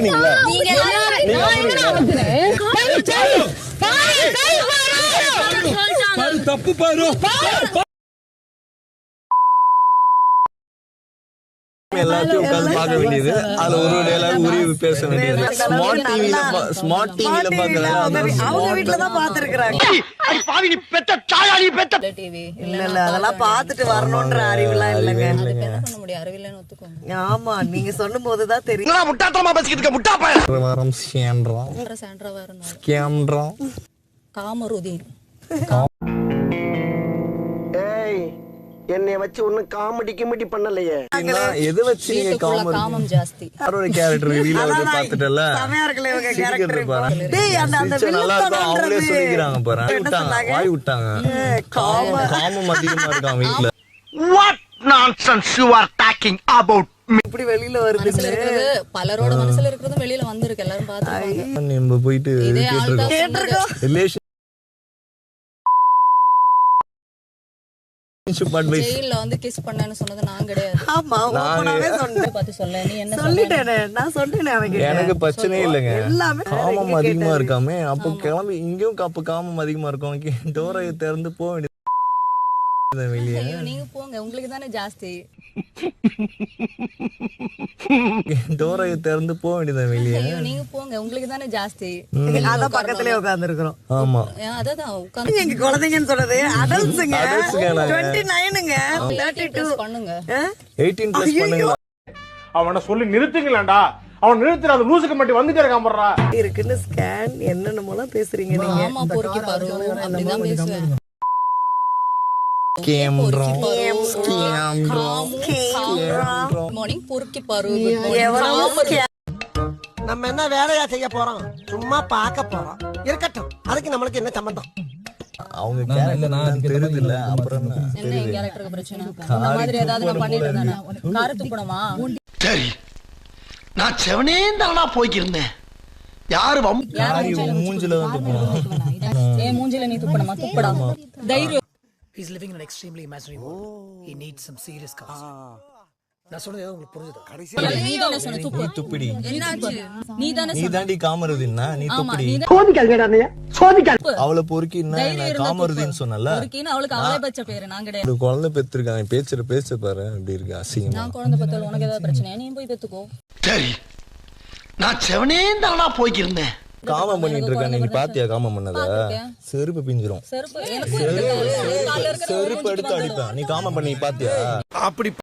அமுக்குனீங்களா? தப்பு பாரு. எல்லாத்தையும் உட்கார்ந்து பார்க்க வேண்டியது, அதுல ஒரு டயலாக் உருவி பேச வேண்டியது. ஸ்மார்ட் டிவில பார்க்கல, அவங்க வீட்ல தான் பாத்துருக்காங்க. பாவி நீ பெத்த தாயாளி பெத்த டிவி இல்ல அதெல்லாம் பாத்துட்டு வரணும்ன்ற அறிவுலாம் இல்லங்க. அதுக்கு என்ன பண்ண முடியும், அறிவில்லைன்னு ஒத்துக்கோங்க. ஆமா நீங்க சொல்லும் போதுதான் தெரியும். என்னடா முட்டாத்தனமா பேசிக்கிட்டு இருக்க முட்டா பையன். வாரம் சேன்றோம் சாண்ட்ரா வரணும். கேம்ன்றோம் காமருதீன் என்னைய வச்சு ஒண்ணும் காமெடி கிமெடி பண்ணலையே. எதை வச்சு நீங்க காமம் ஜாஸ்தி. யாரோட கேரக்டர் ரிவீல் ஆகுது பாத்துட்டல? செமையா இருக்குல இவங்க கேரக்டர் கேரக்டர். பாரு. டேய் அந்த நல்லா இருக்கும், அவங்களே சொல்லிக்கிறாங்க பாரு. வாய் விட்டாங்க. காமம் அதிகமா இருக்கான் வீட்ல. What nonsense you are talking about? இப்படி வெளியில வருது. மனசுல இருக்கிறது பலரோட மனசுல இருக்கிறதும் வெளியில வந்திருக்கு, எல்லாரும் பாத்துருக்காங்க. நம்ம போயிட்டு கேட்டிருக்கோம். ரிலேஷன் ஜெயில்ல வந்து கிஸ் பண்ணேன்னு சொன்னது நான் கிடையாது. ஆமா ஓபனாவே சொன்னேன். பாத்து சொல்ல நீ என்ன சொல்லிட்டேனே, நான் சொன்னேனே அவங்க. எனக்கு பிரச்சனையே இல்லைங்க. எல்லாமே காமம் அதிகமா இருக்காமே, அப்போ கிளம்பி இங்கேயும் அப்ப காமம் அதிகமா இருக்கும். டோரை திறந்து போக வேண்டியது வெளியே. ஐயோ நீங்க போங்க, உங்களுக்கு தானே ஜாஸ்தி. டோரை திறந்து போக வேண்டியது வெளியே. ஐயோ நீங்க போங்க, உங்களுக்கு தானே ஜாஸ்தி. அத பக்கத்துலயே உட்கார்ந்து இருக்கோம். ஆமா அததான் உட்கார்ந்து எங்க குழந்தைங்கன்னு சொல்றது அடல்ட்ஸ்ங்க. 29ங்க 32 பண்ணுங்க. 18 பிளஸ் பண்ணுங்க. அவனை சொல்லி நிறுத்துங்களேன்டா. அவன் நிறுத்துற அந்த லூசுக்கு மட்டும் வந்துட்டே இருக்கான் போடுறா. இருக்குன்னு ஸ்கேன் என்னென்னமோலாம் பேசுறீங்க நீங்க. ஆமா பொறுக்கி பாரு, அப்படிதான் பேசுவேன். மார்னிங் பொறுக்கி பாரு. நம்ம என்ன வேலையா செய்ய போறோம்? சும்மா பார்க்க போறோம். இருக்கட்டும், அதுக்கு நம்மளுக்கு என்ன சம்பந்தம்? அவங்க கேரக்டர் தெரியுது இல்ல, அப்புறம் என்ன என் கேரக்டருக்கு பிரச்சனை? இந்த மாதிரி ஏதாவது நான் பண்ணிட்டு இருந்தானே? காரை துப்பணுமா? சரி, நான் செவனே தானா போய்க்கிருந்தேன். யாரு மூஞ்சில வந்து ஏன் மூஞ்சில நீ துப்பணுமா? துப்படா தைரியம். He's living in an extremely imaginary world. He needs some serious cause. நான் சொல்றது உங்களுக்கு புரிஞ்சுதா? நீ தானே சொன்ன துப்பு. துப்பிடி. நீ தானே நீ தாண்டி காமருதீன்னா, நீ துப்பிடி. அவளை பொறுக்கின்னா காமருதீன்னு சொன்னல. பொறுக்கின்னு அவளுக்கு அவளே பச்ச பேரு, நான் கிடையாது. ஒரு குழந்தை பெற்றிருக்காங்க, பேச்ச பாரு அப்படி இருக்கு, அசிங்கமா. நான் குழந்தை பெத்தல, உனக்கு ஏதாவது பிரச்சனை? நீ போய் பெத்துக்கோ. சரி, நான் செவனே தானா போய்க்கிருந்தேன். காமம் பண்ணிட்டு இருக்க நீ பாத்தியா? காமம் பண்ணத செருப்பு பிஞ்சிரும். செருப்பு செருப்பு எடுத்து அடிப்பேன். நீ காமம் பண்ணி பாத்தியா? அப்படி